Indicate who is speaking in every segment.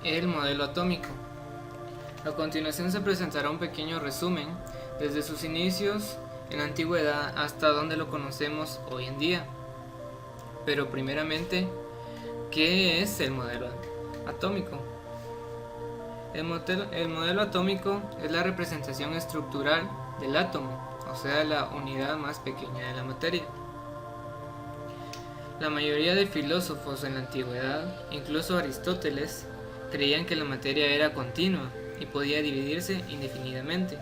Speaker 1: El modelo atómico. A continuación se presentará un pequeño resumen desde sus inicios en la antigüedad hasta donde lo conocemos hoy en día. Pero primeramente, ¿qué es el modelo atómico? El modelo atómico es la representación estructural del átomo, o sea, la unidad más pequeña de la materia. La mayoría de filósofos en la antigüedad, incluso Aristóteles, creían que la materia era continua y podía dividirse indefinidamente.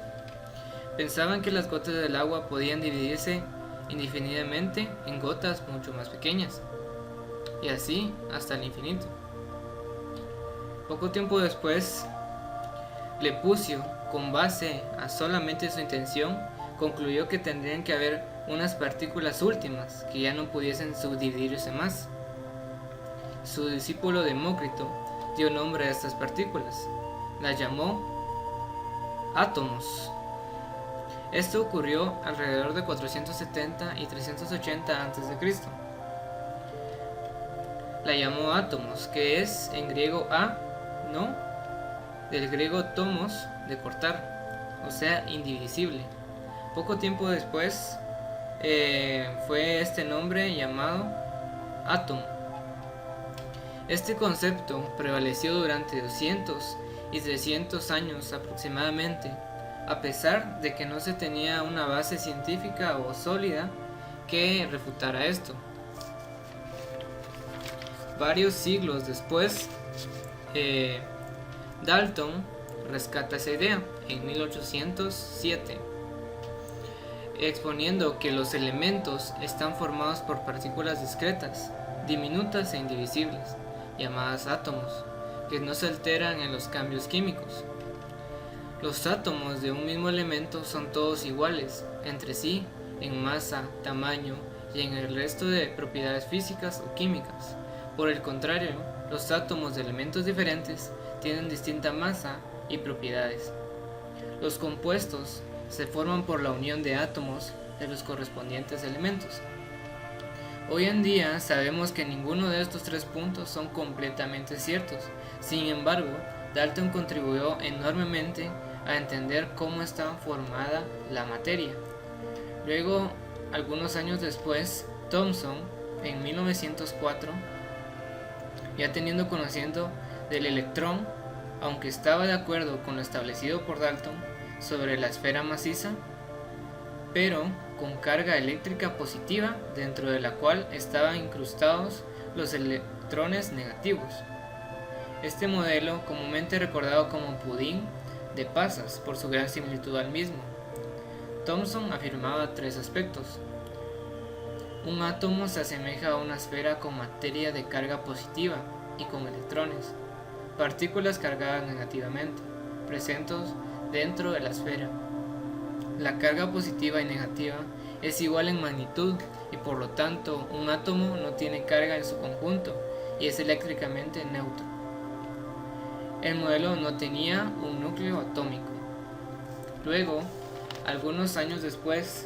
Speaker 1: Pensaban que las gotas del agua podían dividirse indefinidamente en gotas mucho más pequeñas, y así hasta el infinito. Poco tiempo después, Lepucio, con base a solamente su intención, concluyó que tendrían que haber unas partículas últimas que ya no pudiesen subdividirse más. Su discípulo Demócrito dio nombre a estas partículas, las llamó átomos. Esto ocurrió alrededor de 470 y 380 a.C. La llamó átomos, que es en griego no, del griego tomos, de cortar, o sea, indivisible. Poco tiempo después fue este nombre llamado átomo. Este concepto prevaleció durante 200 y 300 años aproximadamente, a pesar de que no se tenía una base científica o sólida que refutara esto. Varios siglos después, Dalton rescata esa idea en 1807, exponiendo que los elementos están formados por partículas discretas, diminutas e indivisibles, llamadas átomos, que no se alteran en los cambios químicos. Los átomos de un mismo elemento son todos iguales entre sí en masa, tamaño y en el resto de propiedades físicas o químicas. Por el contrario, los átomos de elementos diferentes tienen distinta masa y propiedades. Los compuestos se forman por la unión de átomos de los correspondientes elementos. Hoy en día sabemos que ninguno de estos tres puntos son completamente ciertos. Sin embargo, Dalton contribuyó enormemente a entender cómo estaba formada la materia. Luego, algunos años después, Thomson, en 1904, ya teniendo conocimiento del electrón, aunque estaba de acuerdo con lo establecido por Dalton sobre la esfera maciza, pero con carga eléctrica positiva dentro de la cual estaban incrustados los electrones negativos. Este modelo, comúnmente recordado como pudín de pasas por su gran similitud al mismo, Thomson afirmaba tres aspectos. Un átomo se asemeja a una esfera con materia de carga positiva y con electrones, partículas cargadas negativamente, presentes dentro de la esfera. La carga positiva y negativa es igual en magnitud y por lo tanto un átomo no tiene carga en su conjunto y es eléctricamente neutro. El modelo no tenía un núcleo atómico. Luego, algunos años después,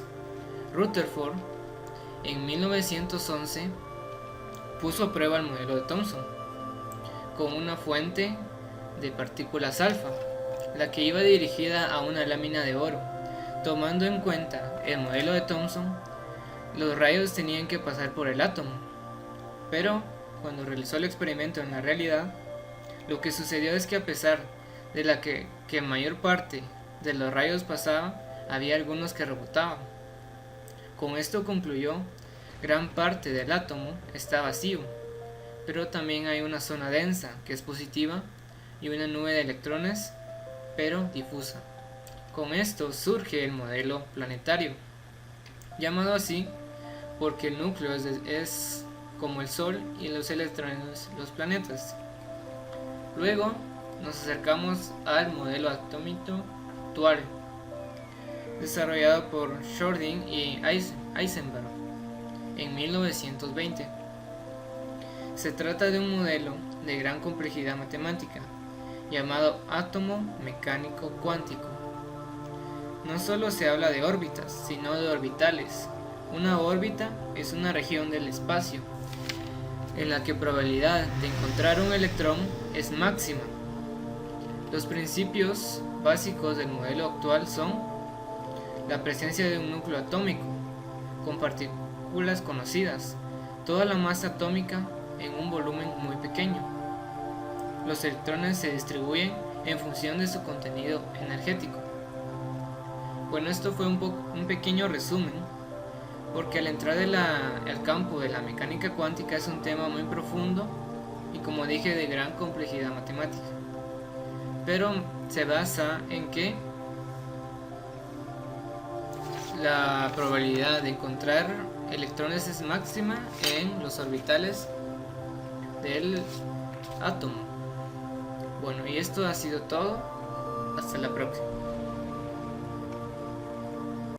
Speaker 1: Rutherford, en 1911, puso a prueba el modelo de Thomson con una fuente de partículas alfa, la que iba dirigida a una lámina de oro. Tomando en cuenta el modelo de Thomson, los rayos tenían que pasar por el átomo, pero cuando realizó el experimento en la realidad, lo que sucedió es que a pesar de la que mayor parte de los rayos pasaba, había algunos que rebotaban. Con esto concluyó, gran parte del átomo está vacío, pero también hay una zona densa que es positiva y una nube de electrones, pero difusa. Con esto surge el modelo planetario, llamado así porque el núcleo es como el Sol y los electrones los planetas. Luego nos acercamos al modelo atómico actual, desarrollado por Schrödinger y Heisenberg en 1920. Se trata de un modelo de gran complejidad matemática, llamado átomo mecánico cuántico. No solo se habla de órbitas, sino de orbitales. Una órbita es una región del espacio en la que probabilidad de encontrar un electrón es máxima Los principios básicos del modelo actual son la presencia de un núcleo atómico con partículas conocidas, toda la masa atómica en un volumen muy pequeño. Los electrones se distribuyen en función de su contenido energético. Bueno, esto fue un pequeño resumen, porque al entrar al campo de la mecánica cuántica es un tema muy profundo y, como dije, de gran complejidad matemática. Pero se basa en que la probabilidad de encontrar electrones es máxima en los orbitales del átomo. Bueno, y esto ha sido todo. Hasta la próxima.